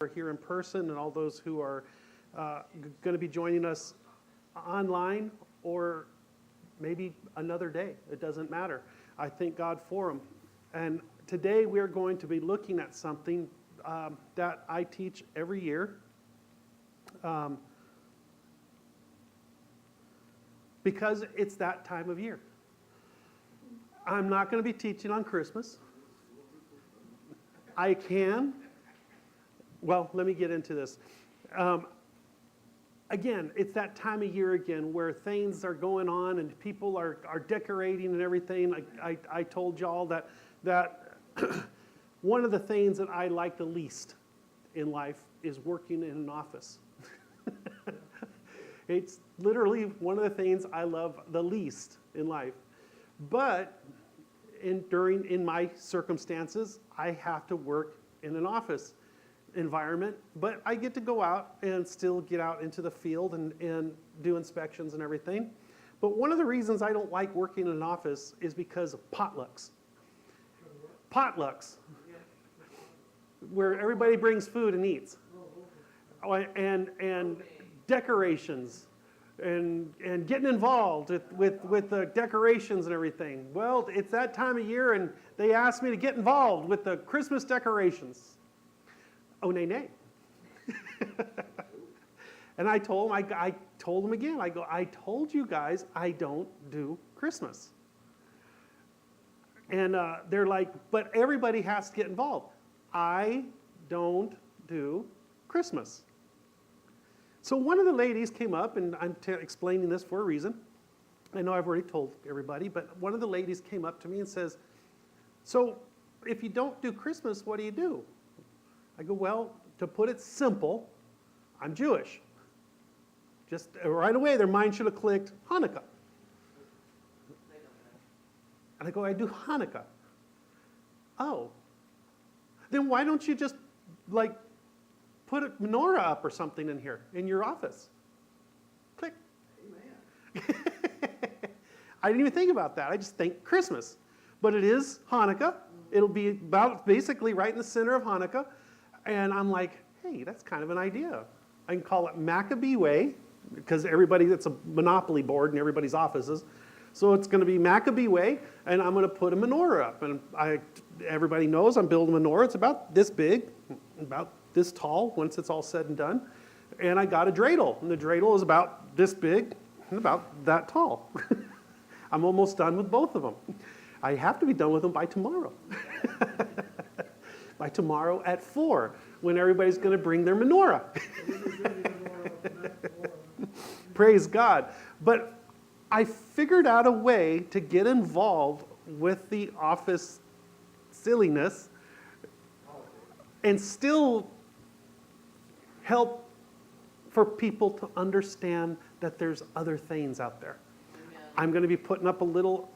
are here in person and all those who are going to be joining us online or maybe another day. It doesn't matter. I thank God for them. And today we're going to be looking at something that I teach every year. Because it's that time of year. I'm not going to be teaching on Christmas. I can. Well, let me get into this. Again, it's that time of year again where things are going on and people are decorating and everything. I told y'all that one of the things that I like the least in life is working in an office. It's literally one of the things I love the least in life. But in my circumstances, I have to work in an office environment, but I get to go out and still get out into the field and do inspections and everything. But one of the reasons I don't like working in an office is because of potlucks. Potlucks, where everybody brings food and eats. And decorations and getting involved with the decorations and everything. Well, it's that time of year and they asked me to get involved with the Christmas decorations. Oh, nay. And I told them again, I told you guys I don't do Christmas. And they're like, but everybody has to get involved. I don't do Christmas. So one of the ladies came up, and I'm explaining this for a reason. I know I've already told everybody, but one of the ladies came up to me and says, so if you don't do Christmas, what do you do? I go, well, to put it simple, I'm Jewish. Just right away, their mind should have clicked Hanukkah. And I go, I do Hanukkah. Oh. Then why don't you just, put a menorah up or something in here, in your office? Click. Amen. I didn't even think about that. I just think Christmas. But it is Hanukkah. It'll be about basically right in the center of Hanukkah. And I'm like, hey, that's kind of an idea. I can call it Maccabee Way, because it's a monopoly board in everybody's offices. So it's going to be Maccabee Way, and I'm going to put a menorah up. And everybody knows I'm building a menorah. It's about this big, about this tall once it's all said and done. And I got a dreidel, and the dreidel is about this big and about that tall. I'm almost done with both of them. I have to be done with them by tomorrow. By tomorrow at 4, when everybody's going to bring their menorah. Praise God. But I figured out a way to get involved with the office silliness and still help for people to understand that there's other things out there. Amen. I'm going to be putting up a little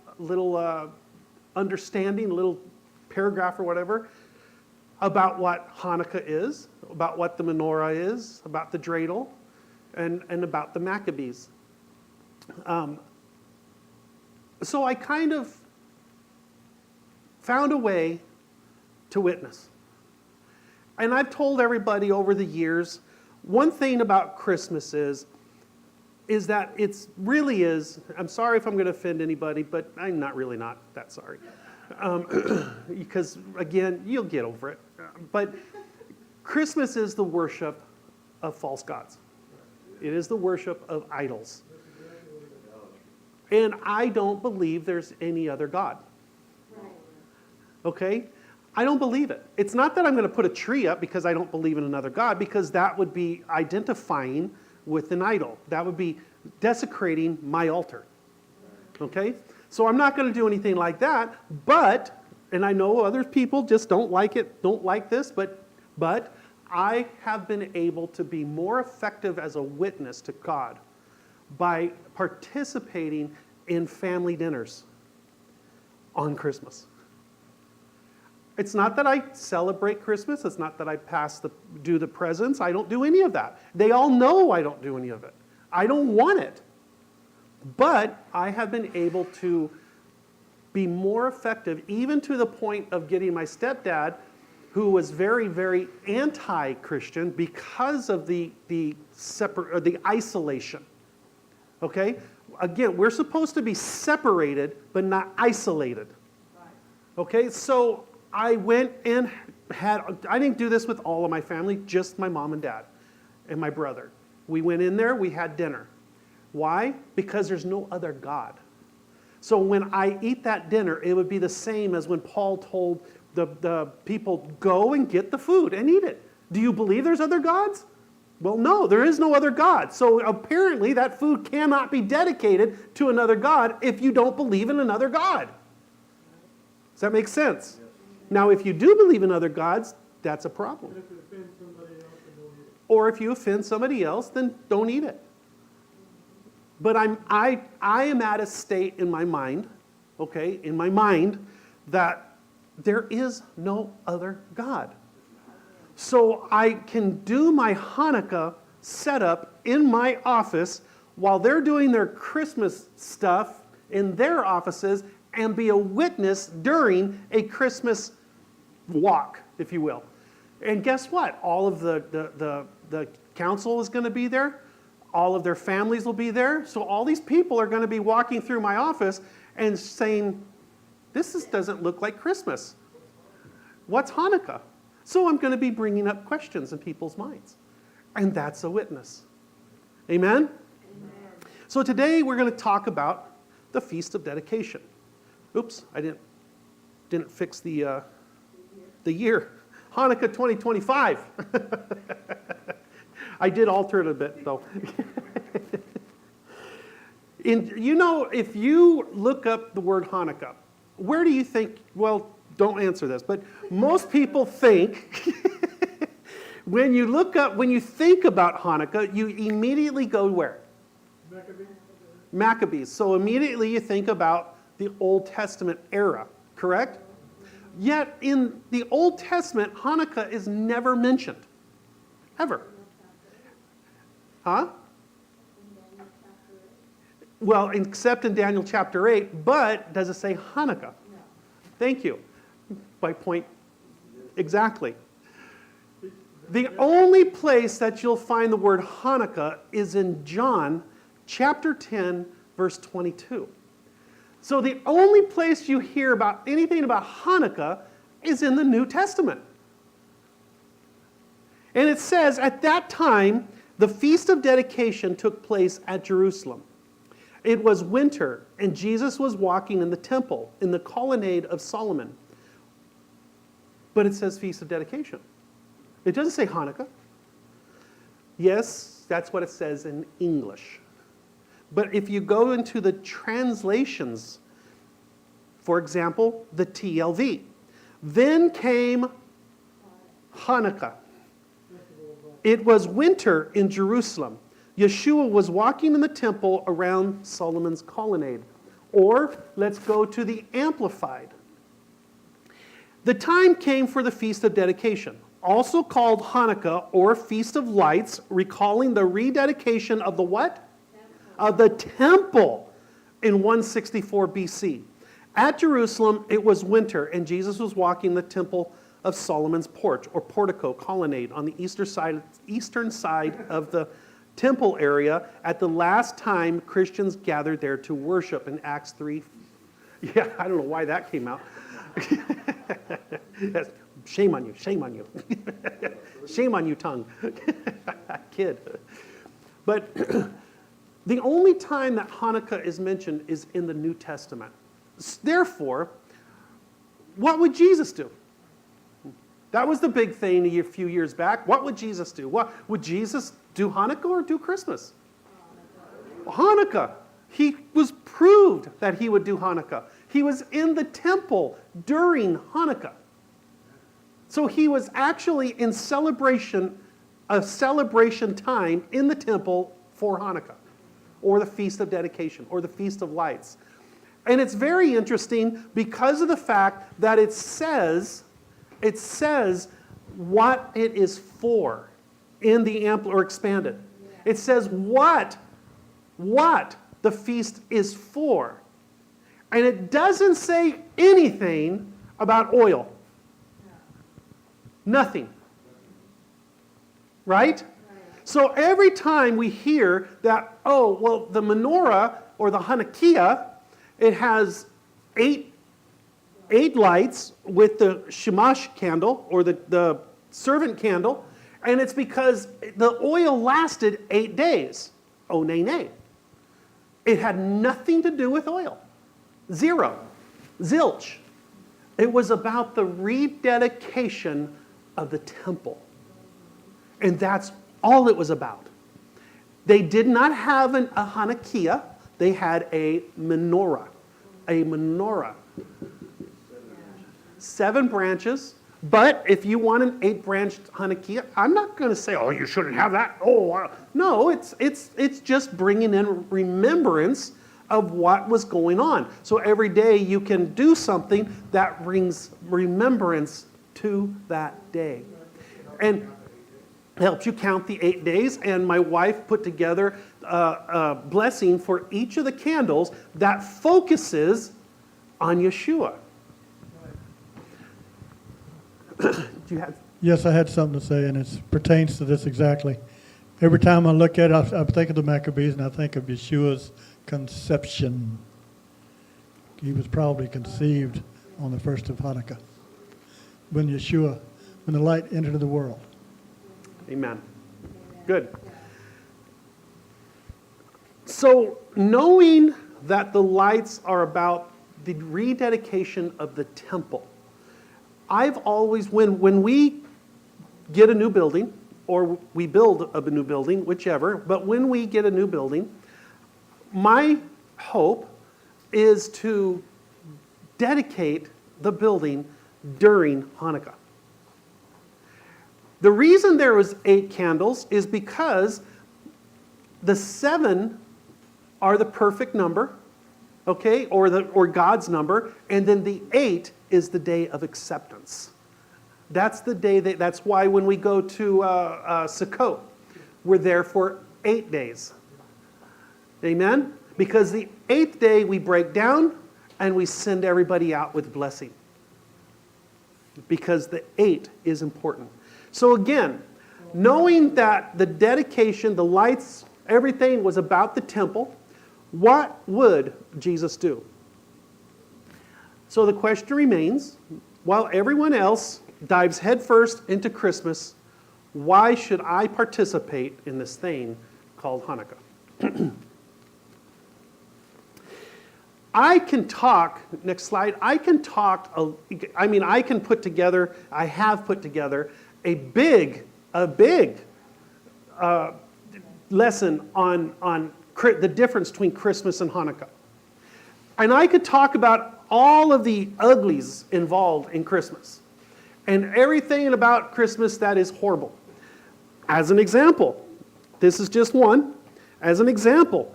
understanding, a little paragraph or whatever about what Hanukkah is, about what the menorah is, about the dreidel, and about the Maccabees. So I kind of found a way to witness. And I've told everybody over the years, one thing about Christmas is that it really is, I'm sorry if I'm going to offend anybody, but I'm not that sorry. Because, again, you'll get over it. But Christmas is the worship of false gods. It is the worship of idols. And I don't believe there's any other God. Okay? I don't believe it. It's not that I'm going to put a tree up because I don't believe in another God, because that would be identifying with an idol. That would be desecrating my altar. Okay? So I'm not going to do anything like that, but, and I know other people just don't like this, but I have been able to be more effective as a witness to God by participating in family dinners on Christmas. It's not that I celebrate Christmas. It's not that I do the presents. I don't do any of that. They all know I don't do any of it. I don't want it. But I have been able to be more effective, even to the point of getting my stepdad who was very, very anti-Christian because of the isolation. Okay? Again, we're supposed to be separated, but not isolated. Okay? So I went and I didn't do this with all of my family, just my mom and dad and my brother. We went in there, we had dinner. Why? Because there's no other God. So when I eat that dinner, it would be the same as when Paul told the people, go and get the food and eat it. Do you believe there's other gods? Well, no, there is no other God. So apparently that food cannot be dedicated to another God if you don't believe in another God. Does that make sense? Now, if you do believe in other gods, that's a problem. Or if you offend somebody else, then don't eat it. But I am at a state in my mind, okay, in my mind, that there is no other God. So I can do my Hanukkah setup in my office while they're doing their Christmas stuff in their offices and be a witness during a Christmas walk, if you will. And guess what? All of the council is going to be there. All of their families will be there. So all these people are going to be walking through my office and saying, this doesn't look like Christmas. What's Hanukkah? So I'm going to be bringing up questions in people's minds. And that's a witness. Amen? Amen. So today we're going to talk about the Feast of Dedication. Oops, I didn't fix the year. Hanukkah 2025. I did alter it a bit, though. If you look up the word Hanukkah, where do you think, well, don't answer this, but most people think, when you think about Hanukkah, you immediately go where? Maccabees. So immediately you think about the Old Testament era, correct? Yet in the Old Testament, Hanukkah is never mentioned. Ever. Huh? Well, except in Daniel chapter 8, but does it say Hanukkah? No. Thank you. By point, exactly. The only place that you'll find the word Hanukkah is in John chapter 10, verse 22. So the only place you hear about anything about Hanukkah is in the New Testament. And it says, at that time, the Feast of Dedication took place at Jerusalem. It was winter, and Jesus was walking in the temple, in the colonnade of Solomon. But it says Feast of Dedication. It doesn't say Hanukkah. Yes, that's what it says in English. But if you go into the translations, for example, the TLV, then came Hanukkah. It was winter in Jerusalem. Yeshua was walking in the temple around Solomon's colonnade. Or let's go to the Amplified. The time came for the Feast of Dedication, also called Hanukkah or Feast of Lights, recalling the rededication of the what? Of the temple in 164 BC. At Jerusalem, it was winter, and Jesus was walking the temple of Solomon's porch, or portico, colonnade, on the eastern side of the temple area at the last time Christians gathered there to worship in Acts 3. Yeah, I don't know why that came out. Shame on you, shame on you. Shame on you, tongue. Kid. But the only time that Hanukkah is mentioned is in the New Testament. Therefore, what would Jesus do? That was the big thing a few years back. What would Jesus do? Would Jesus do Hanukkah or do Christmas? Hanukkah. He was proved that he would do Hanukkah. He was in the temple during Hanukkah. So he was actually in a celebration time in the temple for Hanukkah, or the Feast of Dedication, or the Feast of Lights. And it's very interesting because of the fact that it says what it is for in the or expanded. It says what the feast is for. And it doesn't say anything about oil. Nothing. Right? So every time we hear that, oh, well, the menorah or the Hanukkah, it has eight lights with the shamash candle or the servant candle, and it's because the oil lasted 8 days. Oh, nay, nay. It had nothing to do with oil. Zero. Zilch. It was about the rededication of the temple. And that's all it was about. They did not have a Hanukkah. They had a menorah. A menorah. 7 branches. But if you want an 8-branched Hanukkah, I'm not going to say, oh, you shouldn't have that. Oh, no, it's just bringing in remembrance of what was going on. So every day you can do something that brings remembrance to that day. And helps you count the 8 days. And my wife put together a blessing for each of the candles that focuses on Yeshua. Do you have? Yes, I had something to say, and it pertains to this exactly. Every time I look at it, I think of the Maccabees, and I think of Yeshua's conception. He was probably conceived on the 1st of Hanukkah, when the light entered the world. Amen. Good. So knowing that the lights are about the rededication of the temple, I've always, when we get a new building, or we build a new building, whichever, but when we get a new building, my hope is to dedicate the building during Hanukkah. The reason there was 8 candles is because the 7 are the perfect number, okay, or God's number, and then the 8 is the day of acceptance. That's the day that's why when we go to Sukkot, we're there for 8 days. Amen? Because the 8th day we break down and we send everybody out with blessing. Because the 8 is important. So again, knowing that the dedication, the lights, everything was about the temple, what would Jesus do? So the question remains, while everyone else dives headfirst into Christmas, why should I participate in this thing called Hanukkah? I can talk, next slide, I have put together a big lesson on the difference between Christmas and Hanukkah. And I could talk about all of the uglies involved in Christmas and everything about Christmas that is horrible. As an example, this is just one. As an example,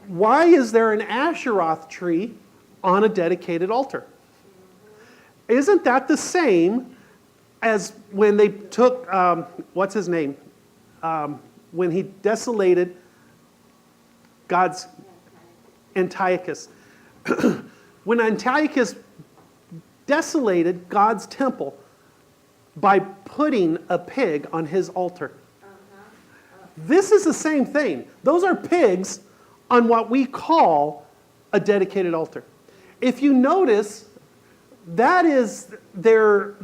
why is there an Asheroth tree on a dedicated altar? Isn't that the same as when they took, what's his name? When he desolated God's Antiochus. When Antiochus desolated God's temple by putting a pig on his altar. This is the same thing. Those are pigs on what we call a dedicated altar. If you notice, that is their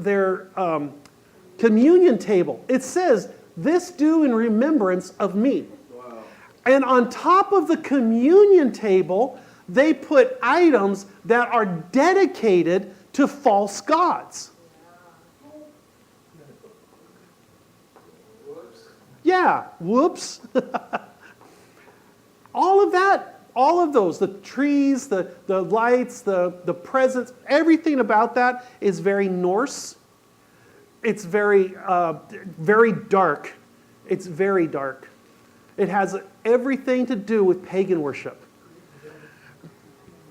communion table. It says, "This do in remembrance of me." Wow. And on top of the communion table, they put items that are dedicated to false gods. Yeah, whoops. All of that, all of those, the trees, the lights, the presents, everything about that is very Norse. It's very dark. It's very dark. It has everything to do with pagan worship.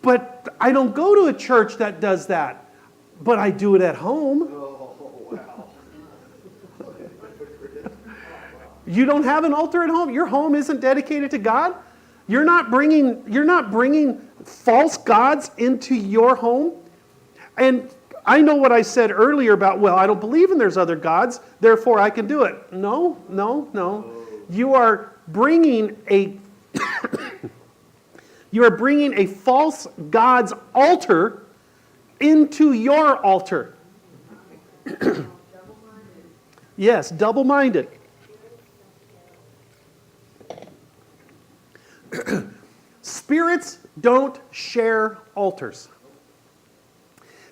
But I don't go to a church that does that. But I do it at home. You don't have an altar at home? Your home isn't dedicated to God? You're not bringing false gods into your home? And I know what I said earlier about, well, I don't believe in there's other gods, therefore I can do it. No, no, no. You are bringing a you are bringing a false god's altar into your altar. Yes, double-minded. Spirits don't share altars.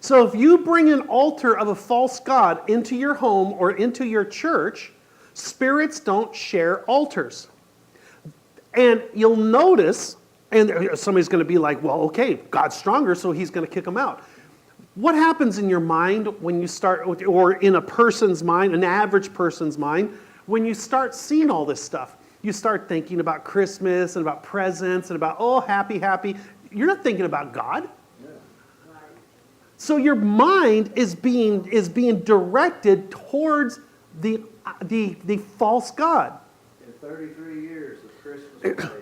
So if you bring an altar of a false god into your home or into your church, spirits don't share altars. And you'll notice, and somebody's going to be like, well, okay, God's stronger, so he's going to kick them out. What happens in your mind when you start, or in a person's mind, an average person's mind, when you start seeing all this stuff? You start thinking about Christmas and about presents and about, oh, happy, happy. You're not thinking about God. So your mind is being directed towards the false god. In 33 years of Christmas parties,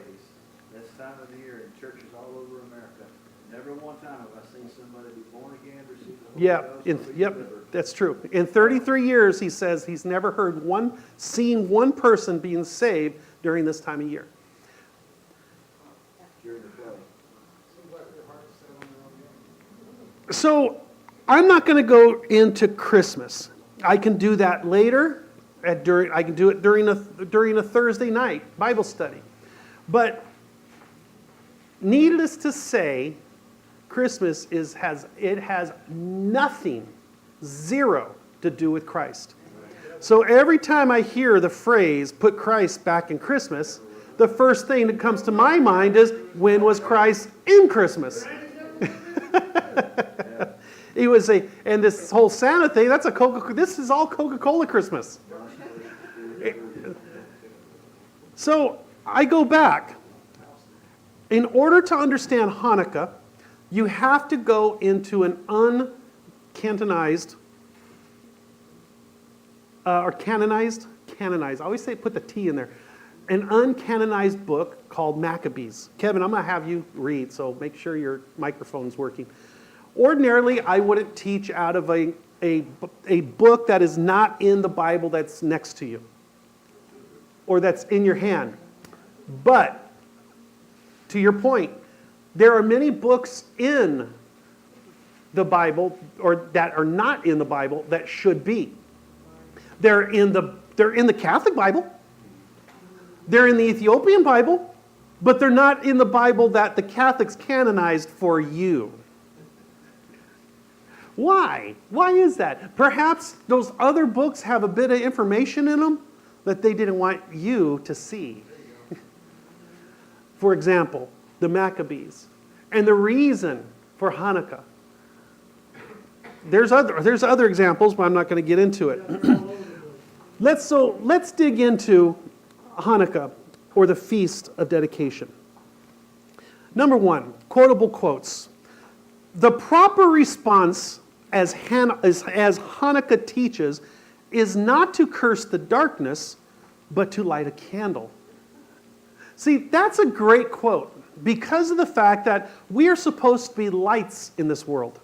this time of the year in churches all over America, never one time have I seen somebody be born again, receive the Holy Ghost, or be delivered. That's true. In 33 years, he says he's never seen one person being saved during this time of year. During the plague. So I'm not going to go into Christmas. I can do that later. I can do it during a Thursday night Bible study. But needless to say, Christmas has nothing, zero, to do with Christ. So every time I hear the phrase, put Christ back in Christmas, the first thing that comes to my mind is, when was Christ in Christmas? He was and this whole Santa thing, this is all Coca-Cola Christmas. So I go back. In order to understand Hanukkah, you have to go into an uncanonized, or canonized, I always say put the T in there, an uncanonized book called Maccabees. Kevin, I'm going to have you read, so make sure your microphone's working. Ordinarily, I wouldn't teach out of a book that is not in the Bible that's next to you, or that's in your hand. But, to your point, there are many books in the Bible, or that are not in the Bible, that should be. They're in the Catholic Bible. They're in the Ethiopian Bible, but they're not in the Bible that the Catholics canonized for you. Why? Why is that? Perhaps those other books have a bit of information in them that they didn't want you to see. For example, the Maccabees. And the reason for Hanukkah. There's other examples, but I'm not going to get into it. Let's dig into Hanukkah, or the Feast of Dedication. Number one, quotable quotes. The proper response, as Hanukkah teaches, is not to curse the darkness, but to light a candle. See, that's a great quote because of the fact that we are supposed to be lights in this world.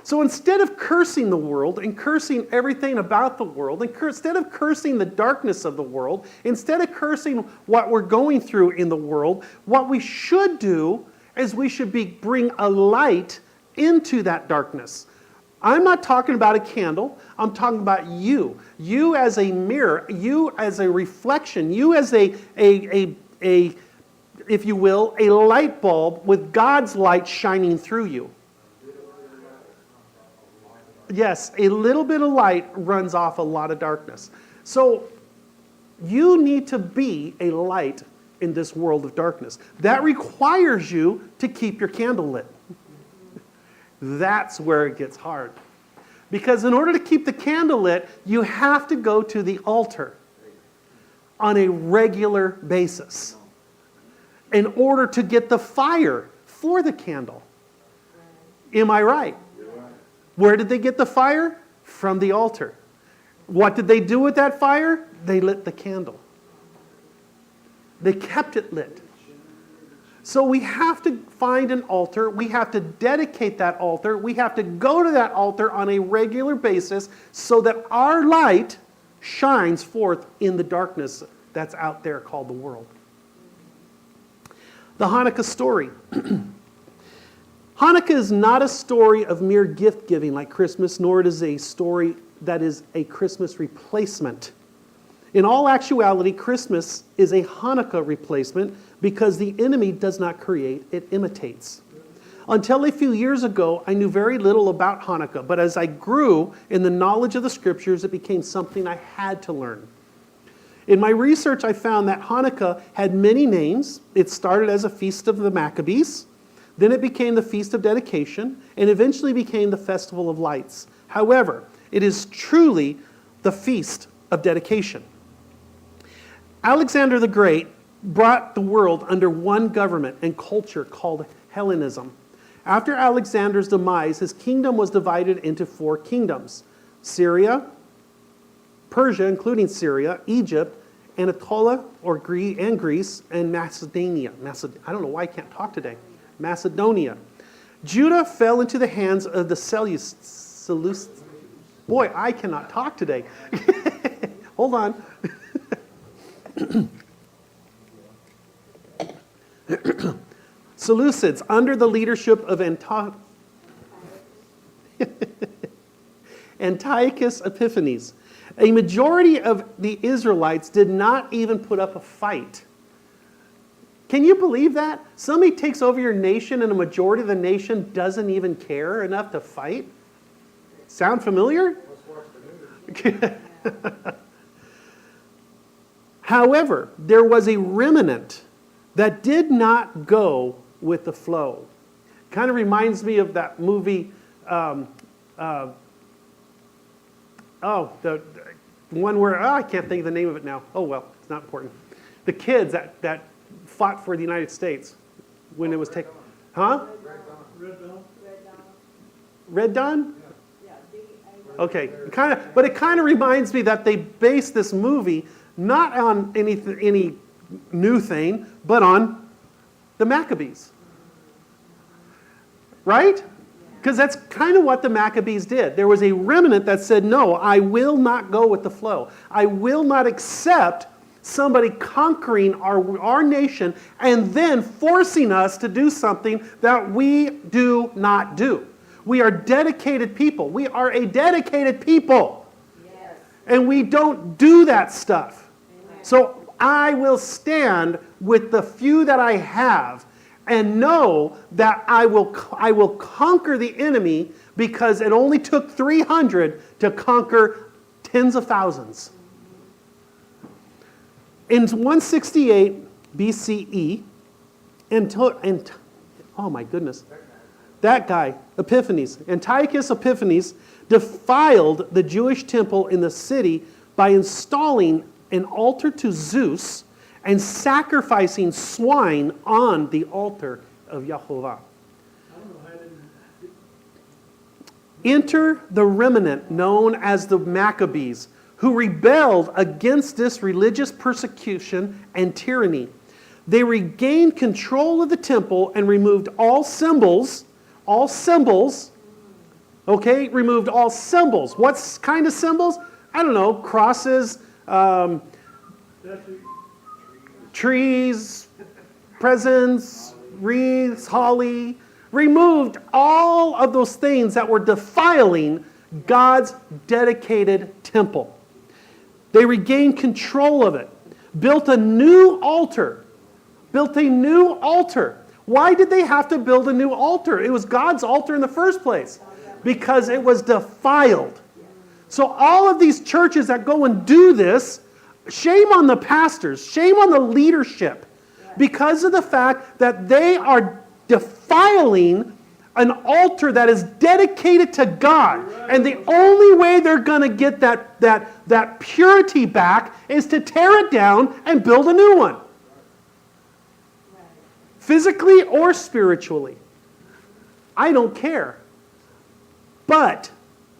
So instead of cursing the world and cursing everything about the world, and instead of cursing the darkness of the world, instead of cursing what we're going through in the world, what we should do is we should bring a light into that darkness. I'm not talking about a candle. I'm talking about you. You as a mirror, you as a reflection, you as a if you will, a light bulb with God's light shining through you. Yes, a little bit of light runs off a lot of darkness. So you need to be a light in this world of darkness. That requires you to keep your candle lit. That's where it gets hard. Because in order to keep the candle lit, you have to go to the altar on a regular basis in order to get the fire for the candle. Am I right? Where did they get the fire? From the altar. What did they do with that fire? They lit the candle. They kept it lit. So we have to find an altar. We have to dedicate that altar. We have to go to that altar on a regular basis so that our light shines forth in the darkness that's out there called the world. The Hanukkah story. Hanukkah is not a story of mere gift giving like Christmas, nor it is a story that is a Christmas replacement. In all actuality, Christmas is a Hanukkah replacement because the enemy does not create, it imitates. Until a few years ago, I knew very little about Hanukkah, but as I grew in the knowledge of the scriptures, it became something I had to learn. In my research, I found that Hanukkah had many names. It started as a feast of the Maccabees, then it became the Feast of Dedication, and eventually became the Festival of Lights. However, it is truly the Feast of Dedication. Alexander the Great brought the world under one government and culture called Hellenism. After Alexander's demise, his kingdom was divided into 4 kingdoms: Syria, Persia, including Syria, Egypt, Anatolia, and Greece, and Macedonia. I don't know why I can't talk today. Macedonia. Judah fell into the hands of the Seleucids. Boy, I cannot talk today. Hold on. Seleucids, under the leadership of Antiochus Epiphanes. A majority of the Israelites did not even put up a fight. Can you believe that? Somebody takes over your nation and a majority of the nation doesn't even care enough to fight? Sound familiar? However, there was a remnant that did not go with the flow. Kind of reminds me of that movie, the one where, I can't think of the name of it now. Oh, well, it's not important. The kids that fought for the United States when it was taken. Huh? Red Dawn? Okay, but it kind of reminds me that they based this movie not on any new thing, but on the Maccabees. Right? Because that's kind of what the Maccabees did. There was a remnant that said, no, I will not go with the flow. I will not accept somebody conquering our nation and then forcing us to do something that we do not do. We are dedicated people. We are a dedicated people. Yes. And we don't do that stuff. Amen. So I will stand with the few that I have and know that I will conquer the enemy, because it only took 300 to conquer tens of thousands. In 168 BCE, oh my goodness, that guy, Antiochus Epiphanes, defiled the Jewish temple in the city by installing an altar to Zeus and sacrificing swine on the altar of Yahovah. Enter the remnant known as the Maccabees, who rebelled against this religious persecution and tyranny. They regained control of the temple and removed all symbols, okay? Removed all symbols. What kind of symbols? I don't know, crosses, trees, presents, wreaths, holly. Removed all of those things that were defiling God's dedicated temple. They regained control of it, built a new altar. Why did they have to build a new altar? It was God's altar in the first place, because it was defiled. So all of these churches that go and do this, shame on the pastors, shame on the leadership, because of the fact that they are defiling an altar that is dedicated to God. And the only way they're going to get that purity back is to tear it down and build a new one. Physically or spiritually. I don't care. But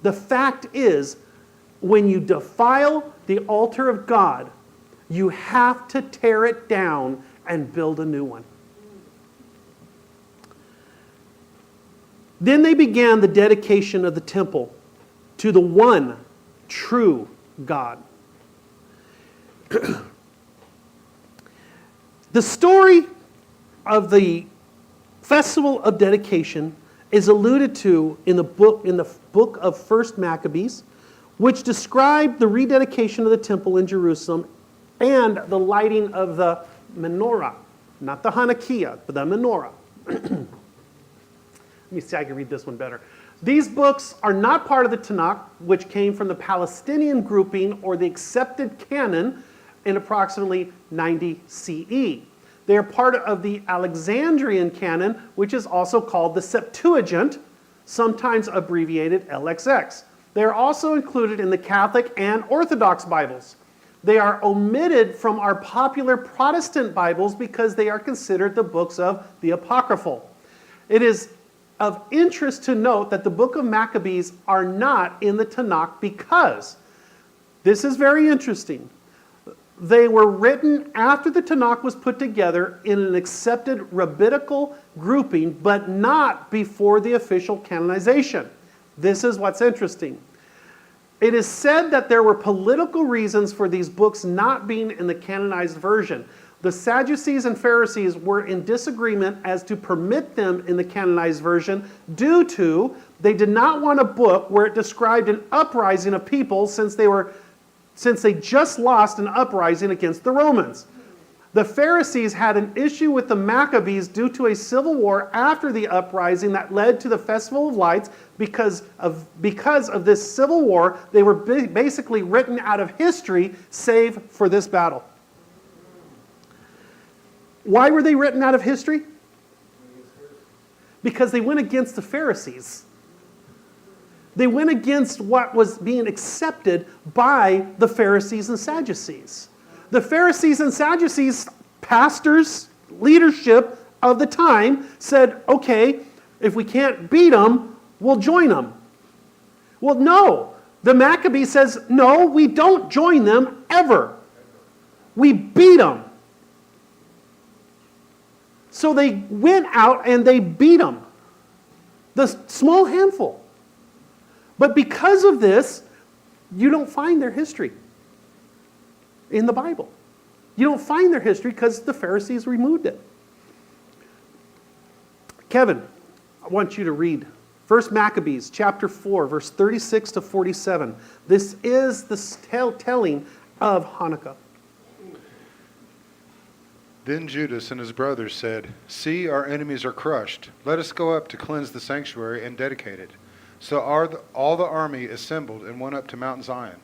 the fact is, when you defile the altar of God, you have to tear it down and build a new one. Then they began the dedication of the temple to the one true God. The story of the festival of dedication is alluded to in the book of 1 Maccabees, which described the rededication of the temple in Jerusalem and the lighting of the menorah. Not the Hanukkah, but the menorah. Let me see, I can read this one better. These books are not part of the Tanakh, which came from the Palestinian grouping or the accepted canon in approximately 90 CE. They are part of the Alexandrian canon, which is also called the Septuagint, sometimes abbreviated LXX. They are also included in the Catholic and Orthodox Bibles. They are omitted from our popular Protestant Bibles because they are considered the books of the Apocryphal. It is of interest to note that the book of Maccabees are not in the Tanakh because, this is very interesting, they were written after the Tanakh was put together in an accepted rabbinical grouping, but not before the official canonization. This is what's interesting. It is said that there were political reasons for these books not being in the canonized version. The Sadducees and Pharisees were in disagreement as to permit them in the canonized version due to they did not want a book where it described an uprising of people since they just lost an uprising against the Romans. The Pharisees had an issue with the Maccabees due to a civil war after the uprising that led to the Festival of Lights. Because of this civil war, they were basically written out of history, save for this battle. Why were they written out of history? Because they went against the Pharisees. They went against what was being accepted by the Pharisees and Sadducees. The Pharisees and Sadducees, pastors, leadership of the time, said, okay, if we can't beat them, we'll join them. Well, no. The Maccabee says, no, we don't join them ever. We beat them. So they went out and they beat them. The small handful. But because of this, you don't find their history in the Bible. You don't find their history because the Pharisees removed it. Kevin, I want you to read 1 Maccabees chapter 4, verse 36 to 47. This is the telling of Hanukkah. Then Judas and his brothers said, "See, our enemies are crushed. Let us go up to cleanse the sanctuary and dedicate it." So all the army assembled and went up to Mount Zion.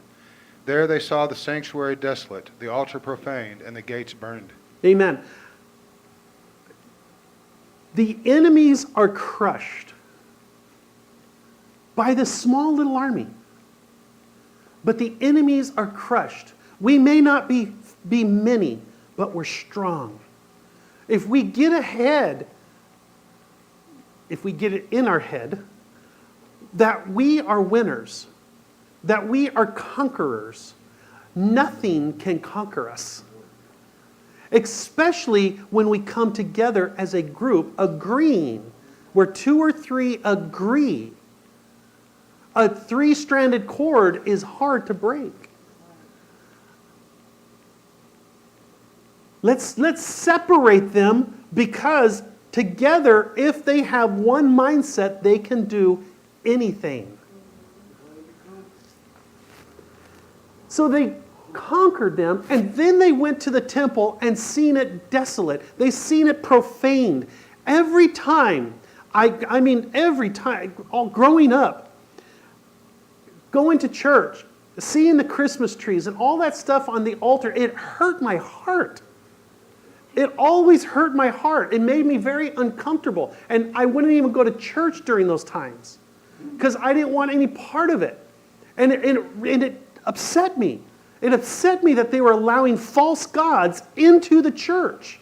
There they saw the sanctuary desolate, the altar profaned, and the gates burned. Amen. The enemies are crushed by this small little army. But the enemies are crushed. We may not be many, but we're strong. If we get ahead, if we get it in our head, that we are winners, that we are conquerors, nothing can conquer us. Especially when we come together as a group, agreeing, where 2 or 3 agree. A 3-stranded cord is hard to break. Let's separate them because together, if they have one mindset, they can do anything. So they conquered them, and then they went to the temple and seen it desolate. They seen it profaned. Every time, every time, all growing up, going to church, seeing the Christmas trees and all that stuff on the altar, it hurt my heart. It always hurt my heart. It made me very uncomfortable. And I wouldn't even go to church during those times because I didn't want any part of it. And it upset me. It upset me that they were allowing false gods into the church.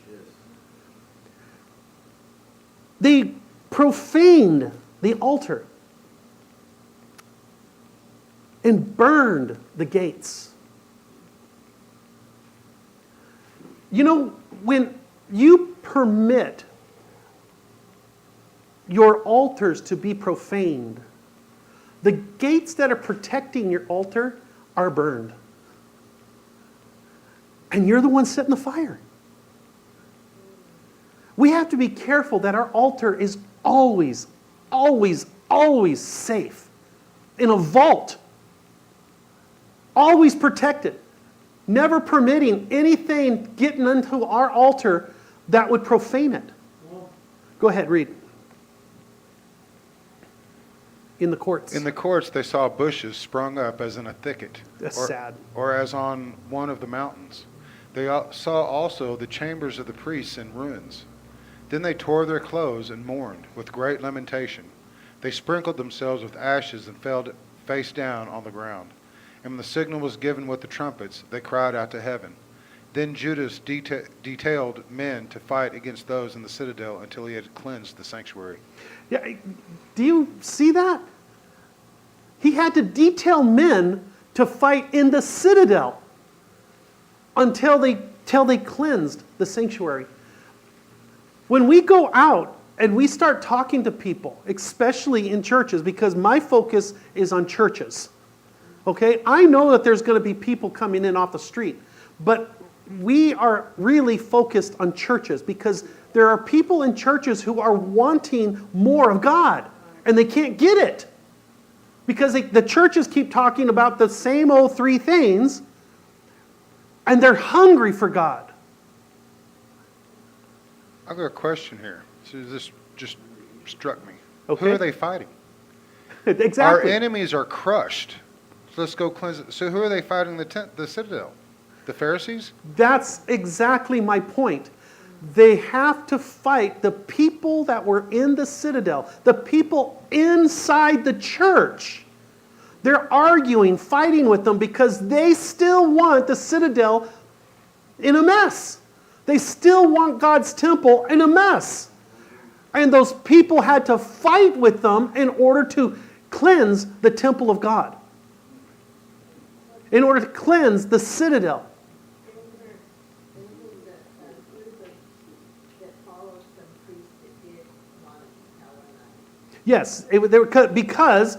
They profaned the altar and burned the gates. You know, when you permit your altars to be profaned, the gates that are protecting your altar are burned. And you're the one setting the fire. We have to be careful that our altar is always, always, always safe. In a vault. Always protected. Never permitting anything getting into our altar that would profane it. Go ahead, read. In the courts. In the courts they saw bushes sprung up as in a thicket, That's or, sad. or as on one of the mountains. They saw also the chambers of the priests in ruins. Then they tore their clothes and mourned with great lamentation. They sprinkled themselves with ashes and fell face down on the ground. And when the signal was given with the trumpets, they cried out to heaven. Then Judas detailed men to fight against those in the citadel until he had cleansed the sanctuary. Yeah, do you see that? He had to detail men to fight in the citadel until they cleansed the sanctuary. When we go out and we start talking to people, especially in churches, because my focus is on churches. Okay? I know that there's going to be people coming in off the street, but we are really focused on churches because there are people in churches who are wanting more of God, and they can't get it. Because the churches keep talking about the same old three things, and they're hungry for God. I've got a question here. So this just struck me. Okay. Who are they fighting? Exactly. Our enemies are crushed. So let's go cleanse it. So who are they fighting the citadel? The Pharisees? That's exactly my point. They have to fight the people that were in the citadel, the people inside the church. They're arguing, fighting with them because they still want the citadel in a mess. They still want God's temple in a mess. And those people had to fight with them in order to cleanse the temple of God. In order to cleanse the citadel. Yes, because,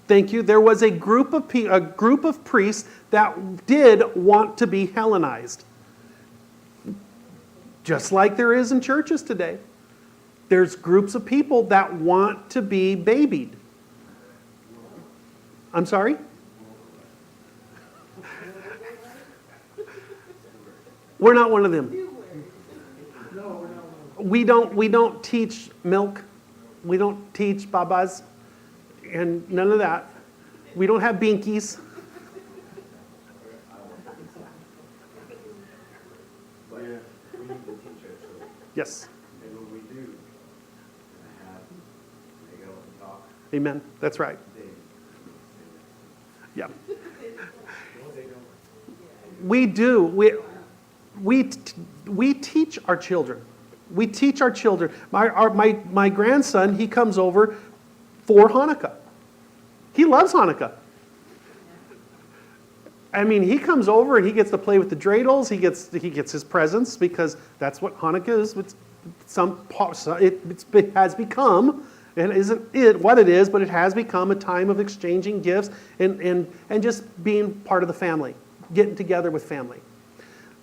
thank you, there was a group of priests that did want to be Hellenized. Just like there is in churches today. There's groups of people that want to be babied. I'm sorry? We're not one of them. We don't teach milk. We don't teach babas and none of that. We don't have binkies. Yes. And when we do have, they go and talk. Amen. That's right. Yeah. We do. We teach our children. We teach our children. My grandson, he comes over for Hanukkah. He loves Hanukkah. I mean, he comes over and he gets to play with the dreidels. He gets his presents because that's what Hanukkah is. It has become, and isn't it what it is, but it has become a time of exchanging gifts and just being part of the family, getting together with family.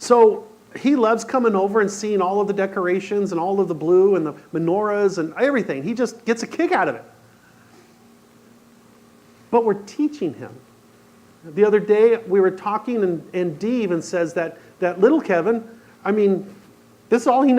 So he loves coming over and seeing all of the decorations and all of the blue and the menorahs and everything. He just gets a kick out of it. But we're teaching him. The other day we were talking and Dee even says that little Kevin, I mean, this is all he knows.